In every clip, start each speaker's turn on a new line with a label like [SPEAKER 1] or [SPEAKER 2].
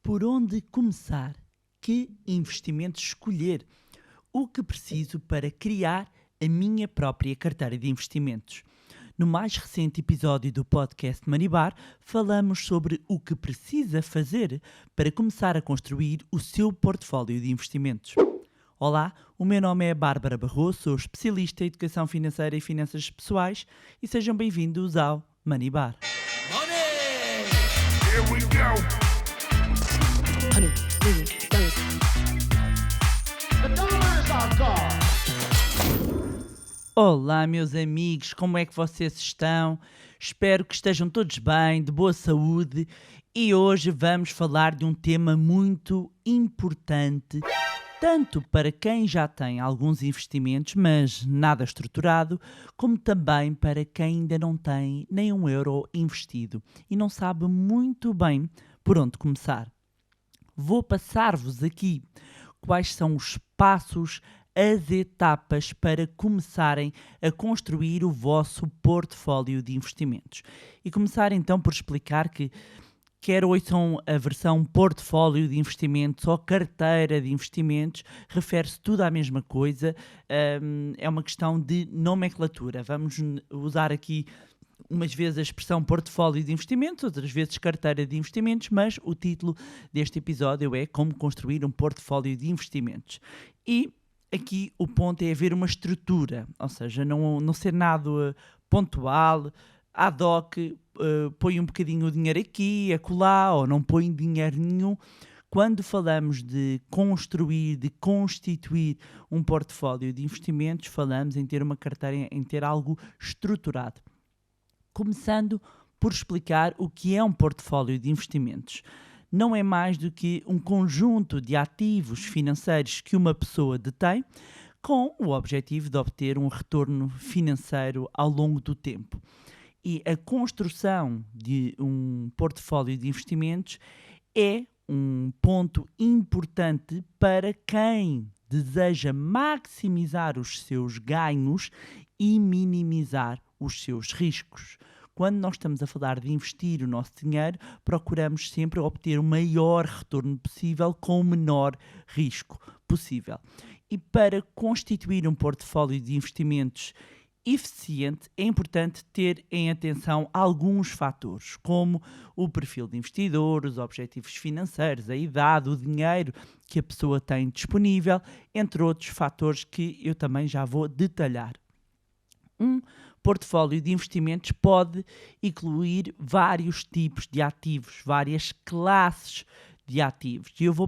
[SPEAKER 1] Por onde começar? Que investimentos escolher? O que preciso para criar a minha própria carteira de investimentos? No mais recente episódio do podcast Manibar, falamos sobre o que precisa fazer para começar a construir o seu portfólio de investimentos. Olá, o meu nome é Bárbara Barroso, sou especialista em educação financeira e finanças pessoais e sejam bem-vindos ao Manibar.
[SPEAKER 2] Money! Here we go!
[SPEAKER 3] $100 million.
[SPEAKER 2] The dollars are gone!
[SPEAKER 1] Olá, meus amigos, como é que vocês estão? Espero que estejam todos bem, de boa saúde, e hoje vamos falar de um tema muito importante, tanto para quem já tem alguns investimentos, mas nada estruturado, como também para quem ainda não tem nem um euro investido e não sabe muito bem por onde começar. Vou passar-vos aqui quais são os passos, as etapas para começarem a construir o vosso portfólio de investimentos. E começar então por explicar que quer ouçam a versão portfólio de investimentos ou carteira de investimentos, refere-se tudo à mesma coisa, é uma questão de nomenclatura. Vamos usar aqui umas vezes a expressão portfólio de investimentos, outras vezes carteira de investimentos, mas o título deste episódio é Como Construir um Portfólio de Investimentos. E aqui o ponto é haver uma estrutura, ou seja, não ser nada pontual, ad hoc, põe um bocadinho o dinheiro aqui, acolá, ou não põe dinheiro nenhum. Quando falamos de construir, de constituir um portfólio de investimentos, falamos em ter uma carteira, em ter algo estruturado. Começando por explicar o que é um portfólio de investimentos. Não é mais do que um conjunto de ativos financeiros que uma pessoa detém, com o objetivo de obter um retorno financeiro ao longo do tempo. E a construção de um portfólio de investimentos é um ponto importante para quem deseja maximizar os seus ganhos e minimizar os seus riscos. Quando nós estamos a falar de investir o nosso dinheiro, procuramos sempre obter o maior retorno possível com o menor risco possível. E para constituir um portfólio de investimentos eficiente, é importante ter em atenção alguns fatores, como o perfil de investidor, os objetivos financeiros, a idade, o dinheiro que a pessoa tem disponível, entre outros fatores que eu também já vou detalhar. Um portfólio de investimentos pode incluir vários tipos de ativos, várias classes de ativos. E eu vou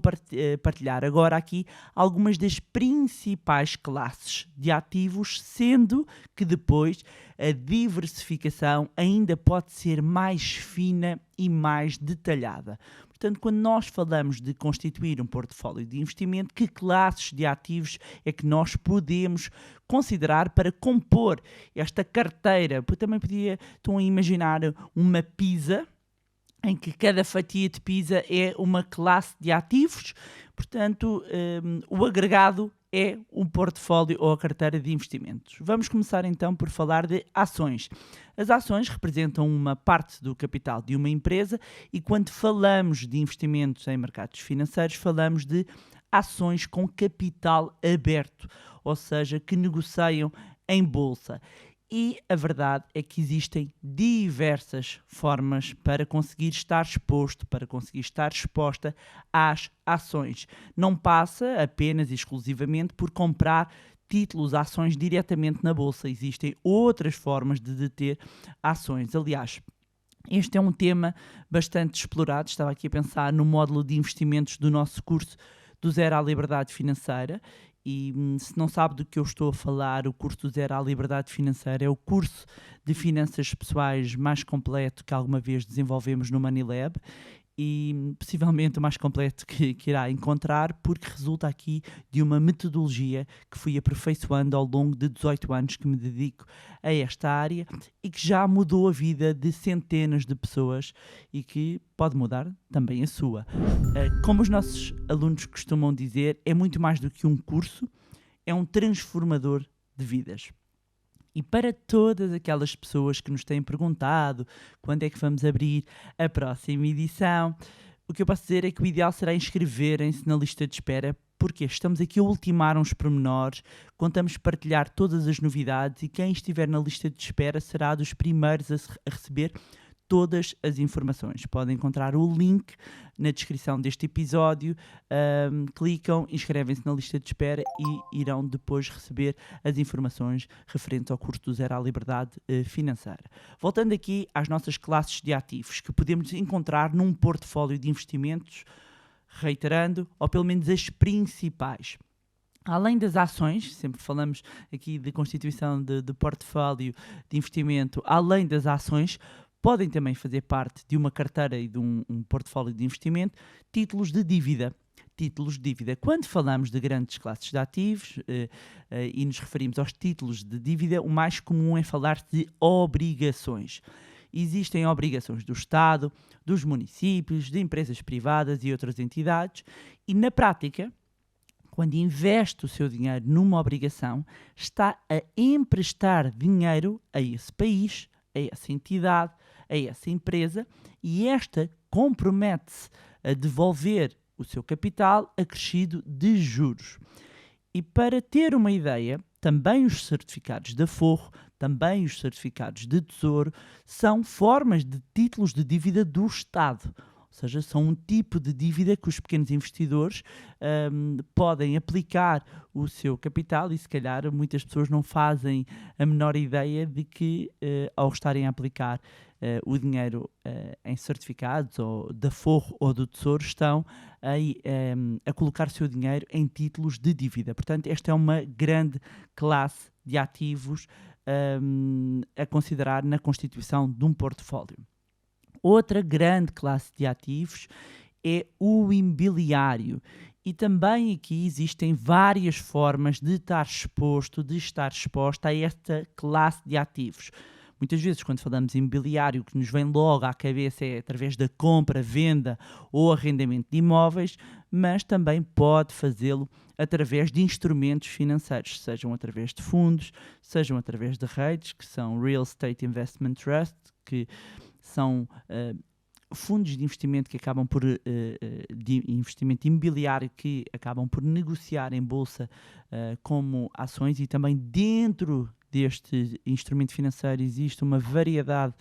[SPEAKER 1] partilhar agora aqui algumas das principais classes de ativos, sendo que depois a diversificação ainda pode ser mais fina e mais detalhada. Portanto, quando nós falamos de constituir um portfólio de investimento, que classes de ativos é que nós podemos considerar para compor esta carteira? Porque também estão a imaginar uma pizza, em que cada fatia de pizza é uma classe de ativos, portanto, o agregado é um portfólio ou a carteira de investimentos. Vamos começar então por falar de ações. As ações representam uma parte do capital de uma empresa e quando falamos de investimentos em mercados financeiros, falamos de ações com capital aberto, ou seja, que negociam em bolsa. E a verdade é que existem diversas formas para conseguir estar exposto, para conseguir estar exposta às ações. Não passa apenas e exclusivamente por comprar títulos, ações diretamente na bolsa. Existem outras formas de deter ações. Aliás, este é um tema bastante explorado. Estava aqui a pensar no módulo de investimentos do nosso curso do Zero à Liberdade Financeira. E se não sabe do que eu estou a falar, o curso do Zero à Liberdade Financeira é o curso de finanças pessoais mais completo que alguma vez desenvolvemos no MoneyLab e possivelmente o mais completo que irá encontrar, porque resulta aqui de uma metodologia que fui aperfeiçoando ao longo de 18 anos que me dedico a esta área e que já mudou a vida de centenas de pessoas e que pode mudar também a sua. Como os nossos alunos costumam dizer, é muito mais do que um curso, é um transformador de vidas. E para todas aquelas pessoas que nos têm perguntado quando é que vamos abrir a próxima edição, o que eu posso dizer é que o ideal será inscreverem-se na lista de espera, porque estamos aqui a ultimar uns pormenores, contamos partilhar todas as novidades e quem estiver na lista de espera será dos primeiros a receber todas as informações. Podem encontrar o link na descrição deste episódio, clicam, inscrevem-se na lista de espera e irão depois receber as informações referentes ao curso do Zero à Liberdade Financeira. Voltando aqui às nossas classes de ativos que podemos encontrar num portfólio de investimentos, reiterando, ou pelo menos as principais. Além das ações, sempre falamos aqui de constituição de portfólio de investimento, além das ações, podem também fazer parte de uma carteira e de um portfólio de investimento, títulos de dívida. Títulos de dívida. Quando falamos de grandes classes de ativos e nos referimos aos títulos de dívida, o mais comum é falar de obrigações. Existem obrigações do Estado, dos municípios, de empresas privadas e outras entidades, e na prática, quando investe o seu dinheiro numa obrigação, está a emprestar dinheiro a esse país, a essa entidade, a essa empresa, e esta compromete-se a devolver o seu capital acrescido de juros. E para ter uma ideia, também os certificados de aforro, também os certificados de tesouro, são formas de títulos de dívida do Estado. Ou seja, são um tipo de dívida que os pequenos investidores podem aplicar o seu capital e se calhar muitas pessoas não fazem a menor ideia de que ao estarem a aplicar o dinheiro em certificados ou de aforro ou do tesouro estão a colocar o seu dinheiro em títulos de dívida. Portanto, esta é uma grande classe de ativos a considerar na constituição de um portfólio. Outra grande classe de ativos é o imobiliário. E também aqui existem várias formas de estar exposta a esta classe de ativos. Muitas vezes, quando falamos em imobiliário, o que nos vem logo à cabeça é através da compra, venda ou arrendamento de imóveis, mas também pode fazê-lo através de instrumentos financeiros, sejam através de fundos, sejam através de REITs, que são Real Estate Investment Trust, que são fundos de investimento que acabam por de investimento imobiliário que acabam por negociar em bolsa como ações, e também dentro deste instrumento financeiro existe uma variedade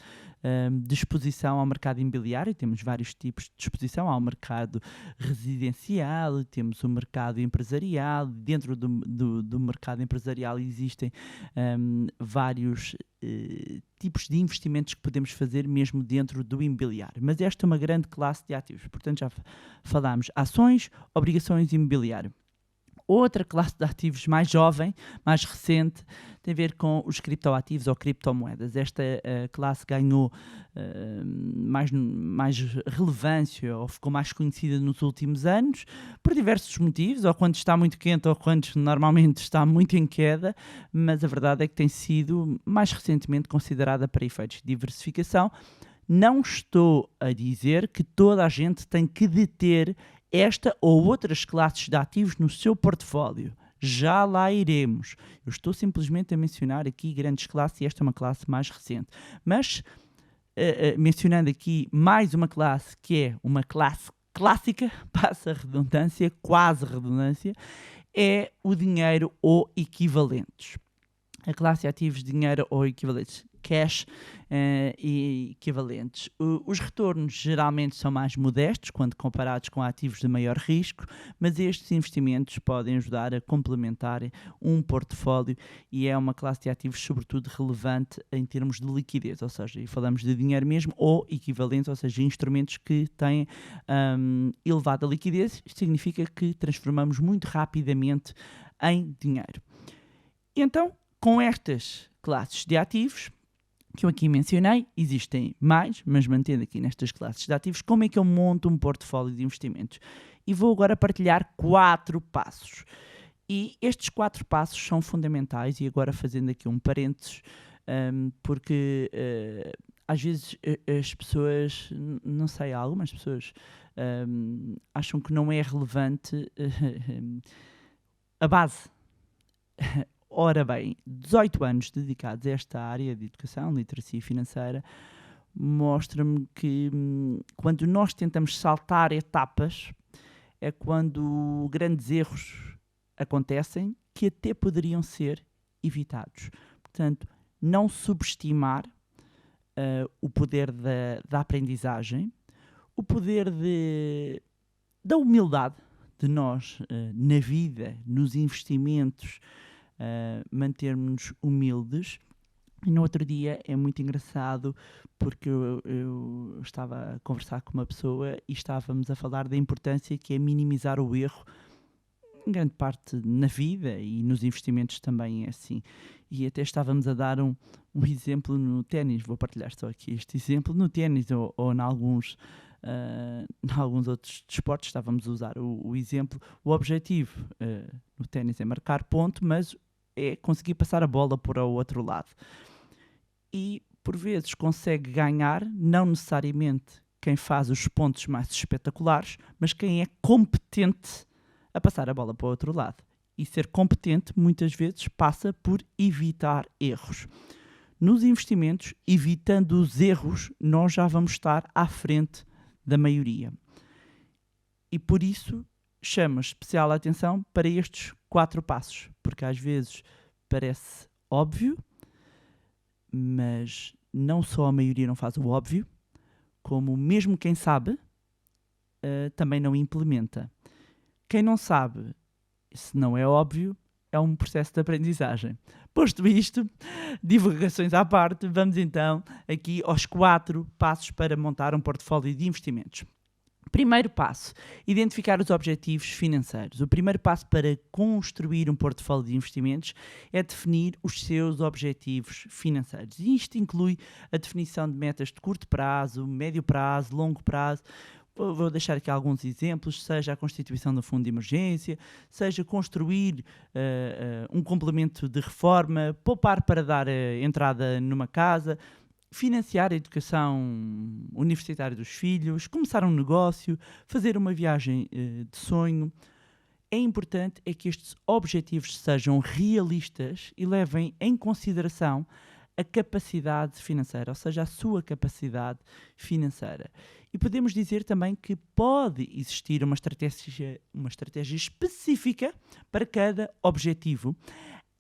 [SPEAKER 1] de exposição ao mercado imobiliário. Temos vários tipos de exposição ao mercado residencial, temos o mercado empresarial. Dentro do mercado empresarial existem vários tipos de investimentos que podemos fazer mesmo dentro do imobiliário. Mas esta é uma grande classe de ativos. Portanto, já falámos ações, obrigações e imobiliário. Outra classe de ativos mais jovem, mais recente, tem a ver com os criptoativos ou criptomoedas. Esta classe ganhou mais relevância ou ficou mais conhecida nos últimos anos por diversos motivos, ou quando está muito quente ou quando normalmente está muito em queda, mas a verdade é que tem sido mais recentemente considerada para efeitos de diversificação. Não estou a dizer que toda a gente tem que deter esta ou outras classes de ativos no seu portfólio. Já lá iremos. Eu estou simplesmente a mencionar aqui grandes classes e esta é uma classe mais recente. Mas, mencionando aqui mais uma classe que é uma classe clássica, passa a redundância, quase redundância, é o dinheiro ou equivalentes. A classe de ativos de dinheiro ou equivalentes, cash e equivalentes. Os retornos geralmente são mais modestos quando comparados com ativos de maior risco, mas estes investimentos podem ajudar a complementar um portfólio e é uma classe de ativos sobretudo relevante em termos de liquidez, ou seja, falamos de dinheiro mesmo ou equivalentes, ou seja, instrumentos que têm elevada liquidez. Isto significa que transformamos muito rapidamente em dinheiro. E então, com estas classes de ativos que eu aqui mencionei, existem mais, mas mantendo aqui nestas classes de ativos, como é que eu monto um portfólio de investimentos? E vou agora partilhar 4 passos. E estes 4 passos são fundamentais, e agora fazendo aqui um parênteses, porque às vezes as pessoas, não sei, algumas pessoas acham que não é relevante a base. Ora bem, 18 anos dedicados a esta área de educação, literacia financeira, mostra-me que quando nós tentamos saltar etapas é quando grandes erros acontecem que até poderiam ser evitados. Portanto, não subestimar o poder da aprendizagem, o poder da humildade de nós na vida, nos investimentos, mantermos-nos humildes. E no outro dia é muito engraçado porque eu estava a conversar com uma pessoa e estávamos a falar da importância que é minimizar o erro em grande parte na vida e nos investimentos também é assim. E até estávamos a dar um exemplo no ténis, vou partilhar só aqui este exemplo, no ténis ou em alguns outros desportos estávamos a usar o exemplo, o objetivo no ténis é marcar ponto, mas é conseguir passar a bola para o outro lado. E por vezes consegue ganhar, não necessariamente quem faz os pontos mais espetaculares, mas quem é competente a passar a bola para o outro lado. E ser competente muitas vezes passa por evitar erros. Nos investimentos, evitando os erros, nós já vamos estar à frente da maioria. E por isso chamo especial atenção para estes 4 passos, porque às vezes parece óbvio, mas não só a maioria não faz o óbvio, como mesmo quem sabe também não implementa. Quem não sabe, se não é óbvio, é um processo de aprendizagem. Posto isto, divulgações à parte, vamos então aqui aos 4 passos para montar um portfólio de investimentos. Primeiro passo, identificar os objetivos financeiros. O primeiro passo para construir um portfólio de investimentos é definir os seus objetivos financeiros. E isto inclui a definição de metas de curto prazo, médio prazo, longo prazo. Vou deixar aqui alguns exemplos, seja a constituição de um fundo de emergência, seja construir um complemento de reforma, poupar para dar entrada numa casa, financiar a educação universitária dos filhos, começar um negócio, fazer uma viagem de sonho. É importante que estes objetivos sejam realistas e levem em consideração a capacidade financeira, ou seja, a sua capacidade financeira. E podemos dizer também que pode existir uma estratégia específica para cada objetivo,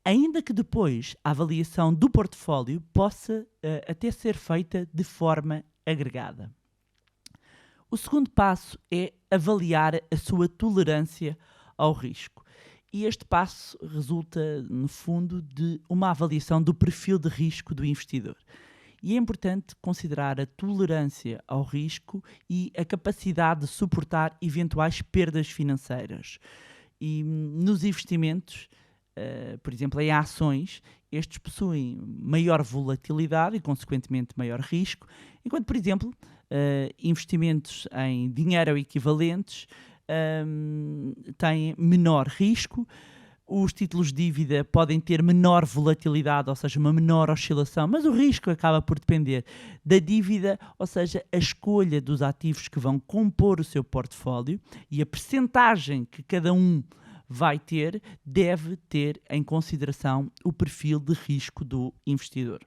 [SPEAKER 1] ainda que depois a avaliação do portfólio possa até ser feita de forma agregada. O segundo passo é avaliar a sua tolerância ao risco. E este passo resulta, no fundo, de uma avaliação do perfil de risco do investidor. E é importante considerar a tolerância ao risco e a capacidade de suportar eventuais perdas financeiras. E nos investimentos, por exemplo, em ações, estes possuem maior volatilidade e, consequentemente, maior risco, enquanto, por exemplo, investimentos em dinheiro equivalentes têm menor risco. Os títulos de dívida podem ter menor volatilidade, ou seja, uma menor oscilação, mas o risco acaba por depender da dívida, ou seja, a escolha dos ativos que vão compor o seu portfólio e a percentagem que cada um vai ter, deve ter em consideração o perfil de risco do investidor.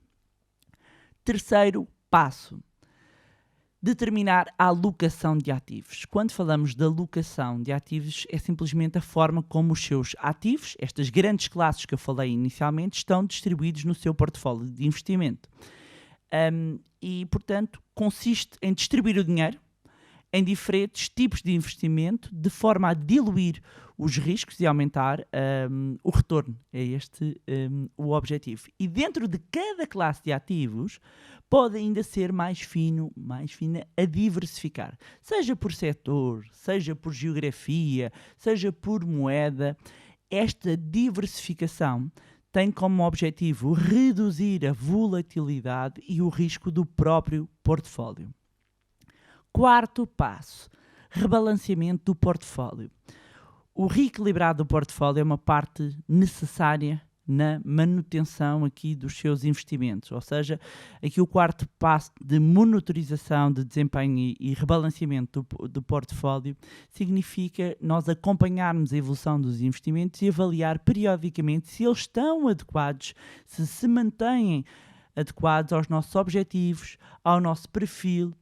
[SPEAKER 1] Terceiro passo: determinar a alocação de ativos. Quando falamos de alocação de ativos, é simplesmente a forma como os seus ativos, estas grandes classes que eu falei inicialmente, estão distribuídos no seu portfólio de investimento. E, portanto, consiste em distribuir o dinheiro em diferentes tipos de investimento, de forma a diluir os riscos e aumentar o retorno. É este o objetivo. E dentro de cada classe de ativos, pode ainda ser mais fina a diversificar. Seja por setor, seja por geografia, seja por moeda. Esta diversificação tem como objetivo reduzir a volatilidade e o risco do próprio portfólio. Quarto passo: rebalanceamento do portfólio. O reequilibrar do portfólio é uma parte necessária na manutenção aqui dos seus investimentos, ou seja, aqui o quarto passo de monitorização de desempenho e rebalanceamento do portfólio significa nós acompanharmos a evolução dos investimentos e avaliar periodicamente se eles estão adequados, se mantêm adequados aos nossos objetivos, ao nosso perfil,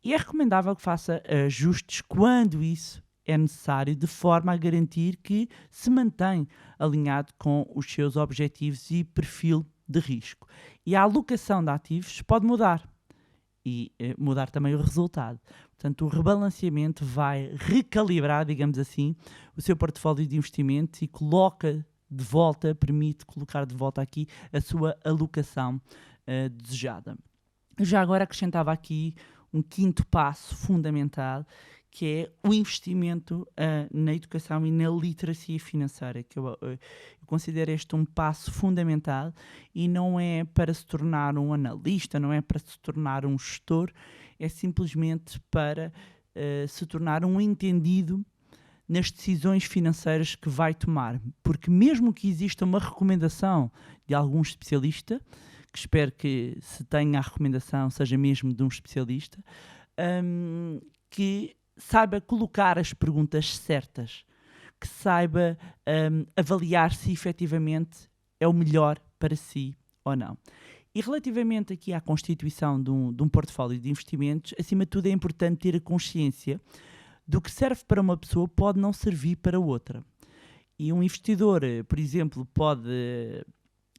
[SPEAKER 1] e é recomendável que faça ajustes quando isso é necessário, de forma a garantir que se mantém alinhado com os seus objetivos e perfil de risco. E a alocação de ativos pode mudar e mudar também o resultado. Portanto, o rebalanceamento vai recalibrar, digamos assim, o seu portfólio de investimentos e permite colocar de volta aqui a sua alocação desejada. Eu já agora acrescentava aqui um quinto passo fundamental, que é o investimento na educação e na literacia financeira, que eu considero este um passo fundamental, e não é para se tornar um analista, não é para se tornar um gestor, é simplesmente para se tornar um entendido nas decisões financeiras que vai tomar. Porque mesmo que exista uma recomendação de algum especialista, que espero que, se tenha a recomendação, seja mesmo de um especialista, que saiba colocar as perguntas certas, que saiba avaliar se efetivamente é o melhor para si ou não. E relativamente aqui à constituição de um portfólio de investimentos, acima de tudo é importante ter a consciência do que serve para uma pessoa pode não servir para outra. E um investidor, por exemplo, pode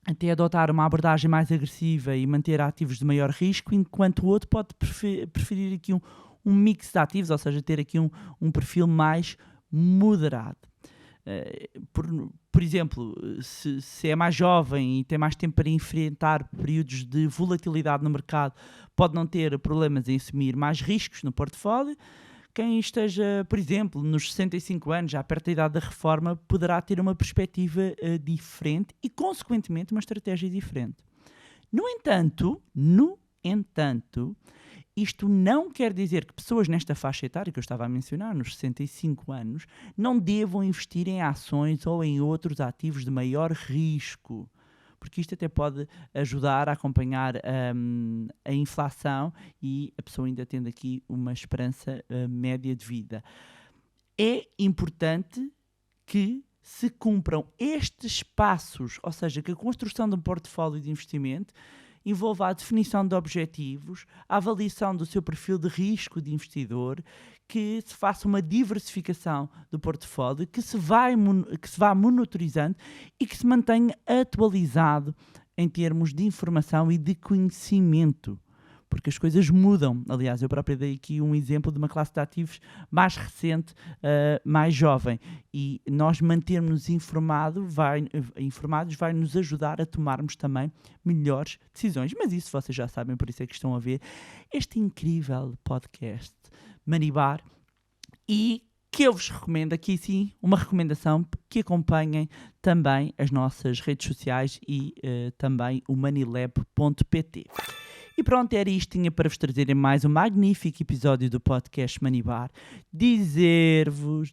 [SPEAKER 1] até adotar uma abordagem mais agressiva e manter ativos de maior risco, enquanto o outro pode preferir aqui um mix de ativos, ou seja, ter aqui um perfil mais moderado. Por exemplo, se é mais jovem e tem mais tempo para enfrentar períodos de volatilidade no mercado, pode não ter problemas em assumir mais riscos no portfólio. Quem esteja, por exemplo, nos 65 anos, já perto da idade da reforma, poderá ter uma perspectiva diferente e, consequentemente, uma estratégia diferente. No entanto, isto não quer dizer que pessoas nesta faixa etária, que eu estava a mencionar, nos 65 anos, não devam investir em ações ou em outros ativos de maior risco, porque isto até pode ajudar a acompanhar a inflação e a pessoa ainda tendo aqui uma esperança média de vida. É importante que se cumpram estes passos, ou seja, que a construção de um portfólio de investimento envolva a definição de objetivos, a avaliação do seu perfil de risco de investidor, que se faça uma diversificação do portfólio, que se vá monitorizando e que se mantenha atualizado em termos de informação e de conhecimento, porque as coisas mudam. Aliás, eu próprio dei aqui um exemplo de uma classe de ativos mais recente, mais jovem, e nós mantermos-nos informados vai nos ajudar a tomarmos também melhores decisões. Mas isso vocês já sabem, por isso é que estão a ver este incrível podcast Money Bar, e que eu vos recomendo aqui sim, uma recomendação, que acompanhem também as nossas redes sociais e também o moneylab.pt. E pronto, era isto, tinha para vos trazerem mais um magnífico episódio do podcast Money Bar. Dizer-vos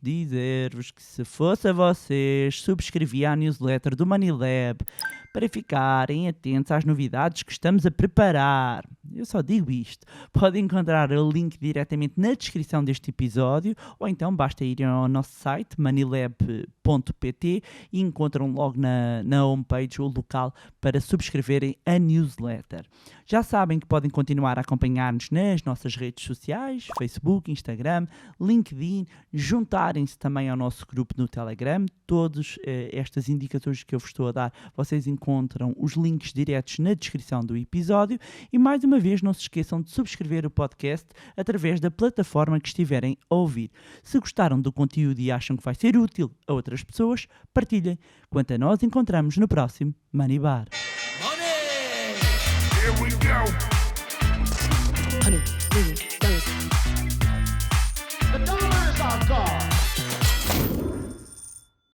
[SPEAKER 1] que, se fosse a vocês, subscrevia a newsletter do Money Lab para ficarem atentos às novidades que estamos a preparar. Eu só digo isto. Podem encontrar o link diretamente na descrição deste episódio, ou então basta irem ao nosso site moneylab.pt e encontram logo na homepage o local para subscreverem a newsletter. Já sabem que podem continuar a acompanhar-nos nas nossas redes sociais, Facebook, Instagram, LinkedIn, juntarem-se também ao nosso grupo no Telegram. Todas estas indicações que eu vos estou a dar, vocês encontram os links diretos na descrição do episódio. E mais uma vez, não se esqueçam de subscrever o podcast através da plataforma que estiverem a ouvir. Se gostaram do conteúdo e acham que vai ser útil a outras pessoas, partilhem. Quanto a nós, encontramos no próximo Money Bar.